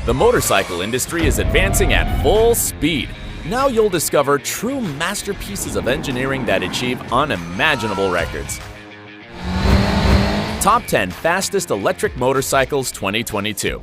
The motorcycle industry is advancing at full speed. Now you'll discover true masterpieces of engineering that achieve unimaginable records. Top 10 Fastest Electric Motorcycles 2022.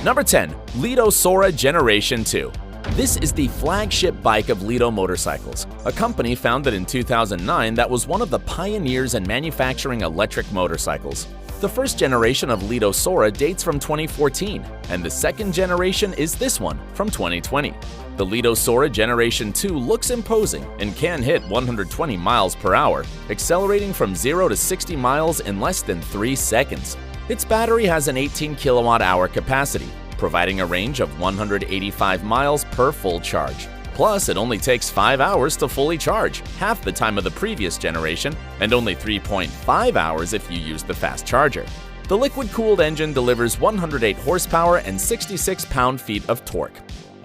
Number 10. Lido Sora Generation 2. This is the flagship bike of Lido Motorcycles, a company founded in 2009 that was one of the pioneers in manufacturing electric motorcycles. The first generation of Lido Sora dates from 2014, and the second generation is this one from 2020. The Lido Sora Generation 2 looks imposing and can hit 120 miles per hour, accelerating from 0 to 60 miles in less than 3 seconds. Its battery has an 18 kilowatt-hour capacity, providing a range of 185 miles per full charge. Plus, it only takes 5 hours to fully charge, half the time of the previous generation, and only 3.5 hours if you use the fast charger. The liquid-cooled engine delivers 108 horsepower and 66 pound-feet of torque.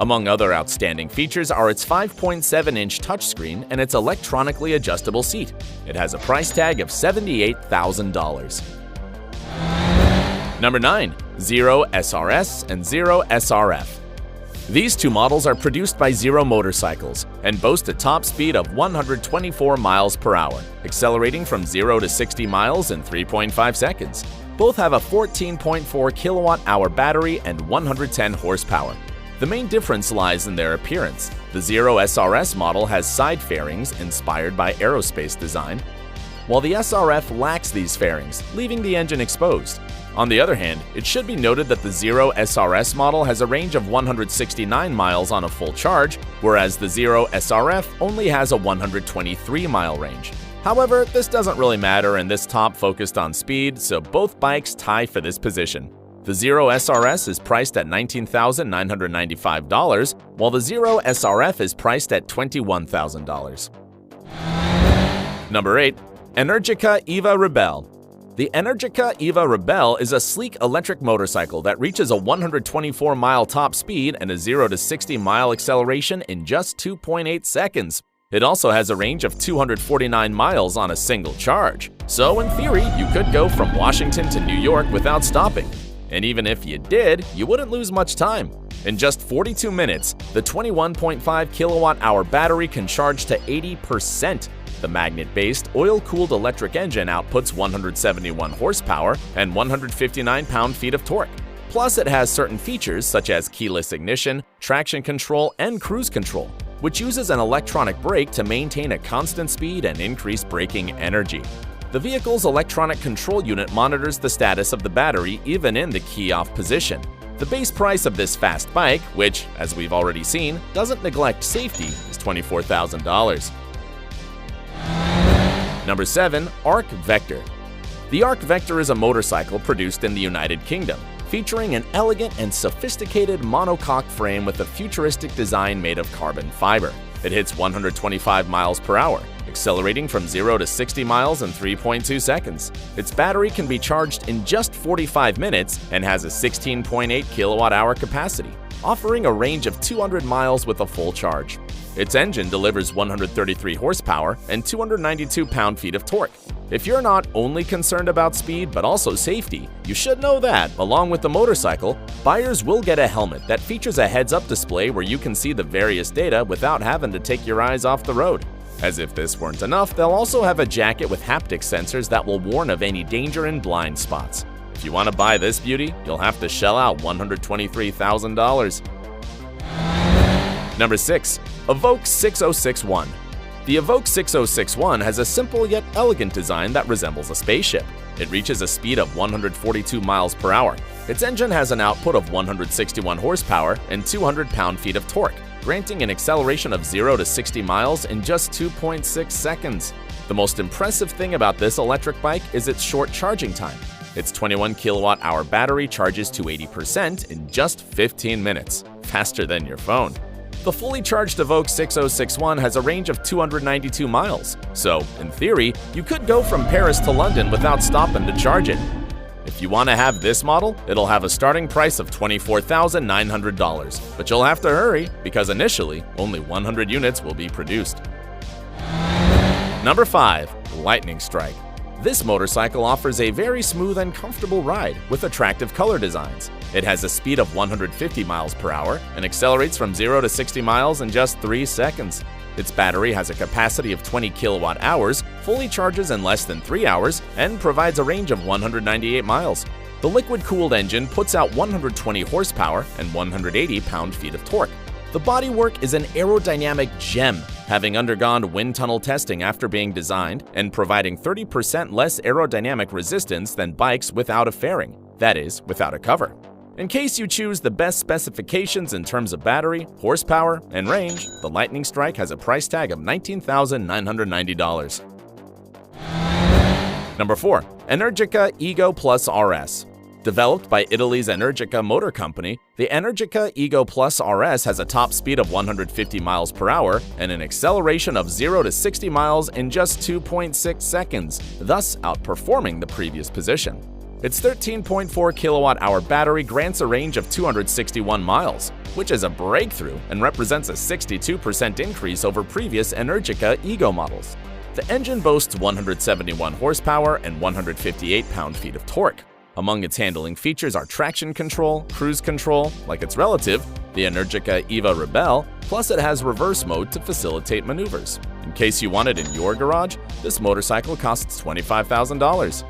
Among other outstanding features are its 5.7-inch touchscreen and its electronically adjustable seat. It has a price tag of $78,000. Number 9. Zero SRS and Zero SRF. These two models are produced by Zero Motorcycles and boast a top speed of 124 miles per hour, accelerating from 0 to 60 miles in 3.5 seconds. Both have a 14.4 kilowatt-hour battery and 110 horsepower. The main difference lies in their appearance. The Zero SRS model has side fairings inspired by aerospace design, while the SRF lacks these fairings, leaving the engine exposed. On the other hand, it should be noted that the Zero SRS model has a range of 169 miles on a full charge, whereas the Zero SRF only has a 123-mile range. However, this doesn't really matter and this top focused on speed, so both bikes tie for this position. The Zero SRS is priced at $19,995, while the Zero SRF is priced at $21,000. Number 8. Energica EVA Rebelle. The Energica EVA Rebelle is a sleek electric motorcycle that reaches a 124-mile top speed and a 0 to 60-mile acceleration in just 2.8 seconds. It also has a range of 249 miles on a single charge. So in theory, you could go from Washington to New York without stopping. And even if you did, you wouldn't lose much time. In just 42 minutes, the 21.5 kilowatt-hour battery can charge to 80%. The magnet-based, oil-cooled electric engine outputs 171 horsepower and 159 pound-feet of torque. Plus, it has certain features such as keyless ignition, traction control, and cruise control, which uses an electronic brake to maintain a constant speed and increase braking energy. The vehicle's electronic control unit monitors the status of the battery even in the key-off position. The base price of this fast bike, which, as we've already seen, doesn't neglect safety, is $24,000. Number 7. Arc Vector. The Arc Vector is a motorcycle produced in the United Kingdom, featuring an elegant and sophisticated monocoque frame with a futuristic design made of carbon fiber. It hits 125 miles per hour, accelerating from 0 to 60 miles in 3.2 seconds. Its battery can be charged in just 45 minutes and has a 16.8 kilowatt-hour capacity, offering a range of 200 miles with a full charge. Its engine delivers 133 horsepower and 292 pound-feet of torque. If you're not only concerned about speed but also safety, you should know that, along with the motorcycle, buyers will get a helmet that features a heads-up display where you can see the various data without having to take your eyes off the road. As if this weren't enough, they'll also have a jacket with haptic sensors that will warn of any danger in blind spots. If you want to buy this beauty, you'll have to shell out $123,000. Number 6. Evoque 6061. The Evoque 6061 has a simple yet elegant design that resembles a spaceship. It reaches a speed of 142 miles per hour. Its engine has an output of 161 horsepower and 200 pound-feet of torque, granting an acceleration of 0 to 60 miles in just 2.6 seconds. The most impressive thing about this electric bike is its short charging time. Its 21 kilowatt-hour battery charges to 80% in just 15 minutes, faster than your phone. The fully charged Evoque 6061 has a range of 292 miles, so, in theory, you could go from Paris to London without stopping to charge it. If you want to have this model, it'll have a starting price of $24,900, but you'll have to hurry because initially, only 100 units will be produced. Number 5. Lightning Strike. This motorcycle offers a very smooth and comfortable ride with attractive color designs. It has a speed of 150 miles per hour and accelerates from 0 to 60 miles in just 3 seconds. Its battery has a capacity of 20 kilowatt hours, fully charges in less than 3 hours, and provides a range of 198 miles. The liquid-cooled engine puts out 120 horsepower and 180 pound-feet of torque. The bodywork is an aerodynamic gem, having undergone wind tunnel testing after being designed and providing 30% less aerodynamic resistance than bikes without a fairing, that is, without a cover. In case you choose the best specifications in terms of battery, horsepower, and range, the Lightning Strike has a price tag of $19,990. Number 4. Energica Ego Plus RS. Developed by Italy's Energica Motor Company, the Energica Ego Plus RS has a top speed of 150 miles per hour and an acceleration of 0 to 60 miles in just 2.6 seconds, thus outperforming the previous position. Its 13.4 kilowatt-hour battery grants a range of 261 miles, which is a breakthrough and represents a 62% increase over previous Energica Ego models. The engine boasts 171 horsepower and 158 pound-feet of torque. Among its handling features are traction control, cruise control, like its relative, the Energica Eva Rebelle, plus it has reverse mode to facilitate maneuvers. In case you want it in your garage, this motorcycle costs $25,000.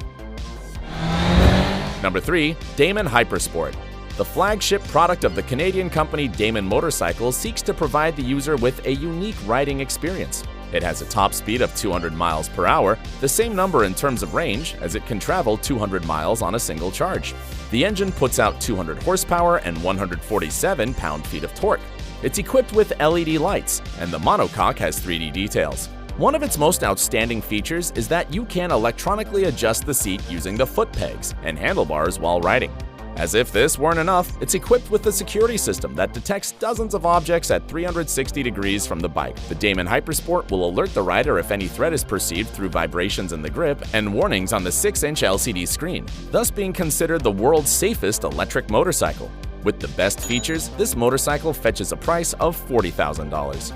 Number 3. Damon Hypersport. The flagship product of the Canadian company Damon Motorcycles seeks to provide the user with a unique riding experience. It has a top speed of 200 miles per hour, the same number in terms of range, as it can travel 200 miles on a single charge. The engine puts out 200 horsepower and 147 pound-feet of torque. It's equipped with LED lights, and the monocoque has 3D details. One of its most outstanding features is that you can electronically adjust the seat using the foot pegs and handlebars while riding. As if this weren't enough, it's equipped with a security system that detects dozens of objects at 360 degrees from the bike. The Damon Hypersport will alert the rider if any threat is perceived through vibrations in the grip and warnings on the 6-inch LCD screen, thus being considered the world's safest electric motorcycle. With the best features, this motorcycle fetches a price of $40,000.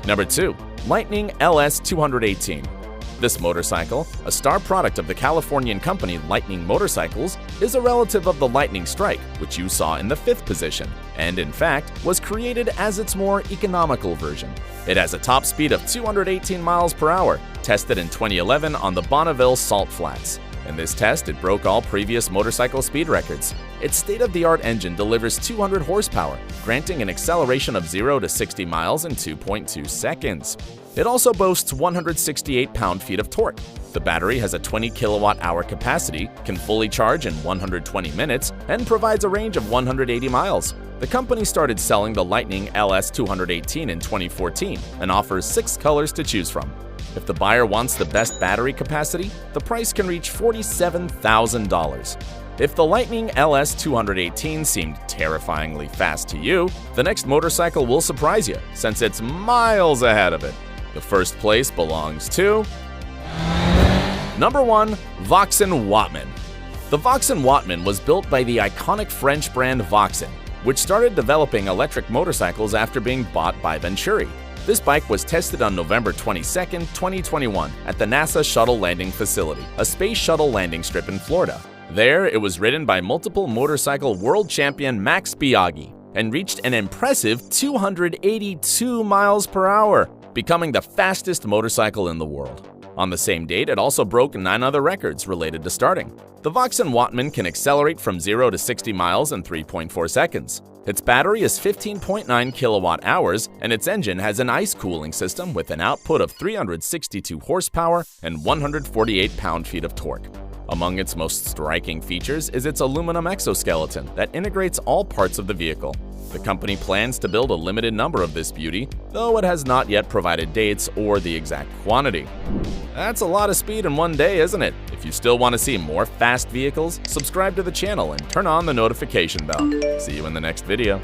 Number 2. Lightning LS 218. This motorcycle, a star product of the Californian company Lightning Motorcycles, is a relative of the Lightning Strike, which you saw in the 5th position, and in fact, was created as its more economical version. It has a top speed of 218 miles per hour, tested in 2011 on the Bonneville Salt Flats. In this test, it broke all previous motorcycle speed records. Its state-of-the-art engine delivers 200 horsepower, granting an acceleration of 0 to 60 miles in 2.2 seconds. It also boasts 168 pound-feet of torque. The battery has a 20 kilowatt-hour capacity, can fully charge in 120 minutes, and provides a range of 180 miles. The company started selling the Lightning LS 218 in 2014 and offers 6 colors to choose from. If the buyer wants the best battery capacity, the price can reach $47,000. If the Lightning LS 218 seemed terrifyingly fast to you, the next motorcycle will surprise you, since it's miles ahead of it. The first place belongs to Number 1. Vauxhall Wattman. The Vauxhall Wattman was built by the iconic French brand Vauxhall, which started developing electric motorcycles after being bought by Venturi. This bike was tested on November 22, 2021 at the NASA Shuttle Landing Facility, a space shuttle landing strip in Florida. There, it was ridden by multiple motorcycle world champion Max Biaggi and reached an impressive 282 miles per hour, becoming the fastest motorcycle in the world. On the same date, it also broke 9 other records related to starting. The Vauxhall Wattman can accelerate from 0 to 60 miles in 3.4 seconds. Its battery is 15.9 kilowatt hours, and its engine has an ice cooling system with an output of 362 horsepower and 148 pound-feet of torque. Among its most striking features is its aluminum exoskeleton that integrates all parts of the vehicle. The company plans to build a limited number of this beauty, though it has not yet provided dates or the exact quantity. That's a lot of speed in one day, isn't it? If you still want to see more fast vehicles, subscribe to the channel and turn on the notification bell. See you in the next video.